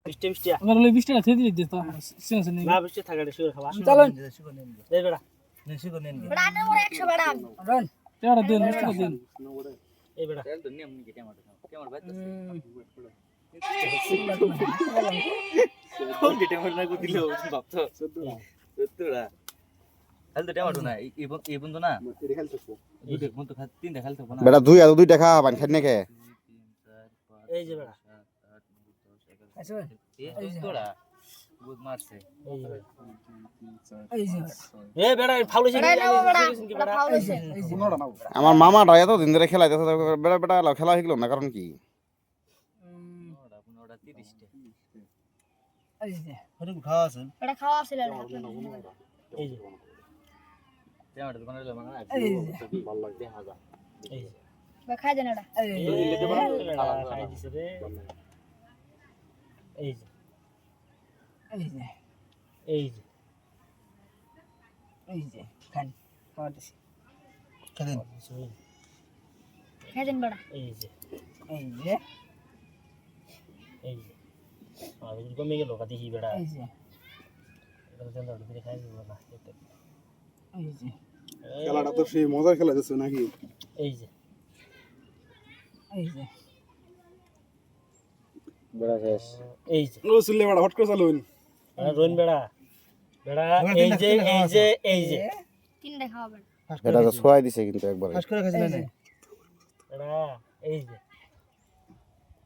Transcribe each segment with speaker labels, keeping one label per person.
Speaker 1: মিষ্টি মিষ্টি
Speaker 2: আমার লই 20 টাকা থেদি দিতে তো সেন্স নেই
Speaker 1: না মিষ্টি থাকে এটা শুরু খাবা
Speaker 3: চলো
Speaker 1: দে বেড়া
Speaker 3: বড়া আনে মোর 100 বড়া রন
Speaker 2: টাকা দেন 20 টাকা দেন
Speaker 1: এই বেড়া
Speaker 4: বেটা দুই টাকা পানি খাই নাকি
Speaker 1: এই যে বেড়া
Speaker 3: আচ্ছা
Speaker 1: এই বেড়া ফাউলেশন কি বেড়া
Speaker 4: আমার মামাটা এত দিন ধরে খেলাইতেছে বেটা বেটা খেলা শিখলো না কারণ কি
Speaker 3: এটা খাওয়া ছিল না
Speaker 1: এই যে এই যে
Speaker 3: খাই দেন এটা
Speaker 1: খাই দিছে রে এই যে এই যে
Speaker 3: খান খাওয়া দিছি খাই দেন বড়া
Speaker 1: এই যে
Speaker 3: এই যে
Speaker 1: আমি কমে গেল কাটি কি বেড়া
Speaker 3: এই যে
Speaker 1: এটা দেন দাও দিতে খাই দিব না
Speaker 3: এই যে
Speaker 5: খেলাটা তো সেই মজার খেলা যাচ্ছে নাকি
Speaker 1: এই যে
Speaker 4: বেটা শেষ
Speaker 1: এই যে
Speaker 5: ও সিলে বড় হট করে চালুন
Speaker 1: রোন বেড়া বেড়া এই যে এই যে এই যে
Speaker 3: তিনটা খাওয়া বেড়া
Speaker 4: এটা তো ছোঁয়াই দিছে কিন্তু একবার
Speaker 1: বেড়া এই যে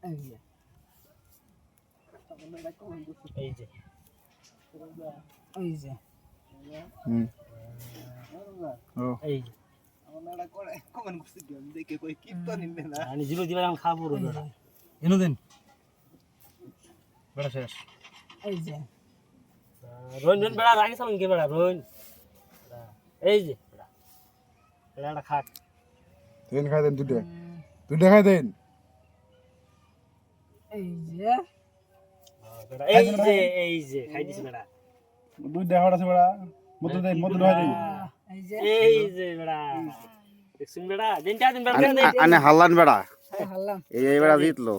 Speaker 1: এই যে
Speaker 4: হুম
Speaker 1: এই যে আমি জিরো দিবার আমি খাবো রে বেড়া
Speaker 2: এনো দেন
Speaker 1: রোন রোন বেড়া রাখিস কি বেড়া রোন এই যে বেড়া বেড়াটা খাক
Speaker 5: তিন খাই দেন দুটো খাই দেন
Speaker 1: বেড়া এই যে খাই দিস বেড়া
Speaker 5: দুই দেখাড় আছে বড়া মধু দেন মধু খাই দেন
Speaker 1: এই যে বেড়া দেখছিস বেড়া দিন বেড়া
Speaker 4: আনে হাল্লান বেটা
Speaker 3: হাল্লাম
Speaker 4: এই বেটা জিতলো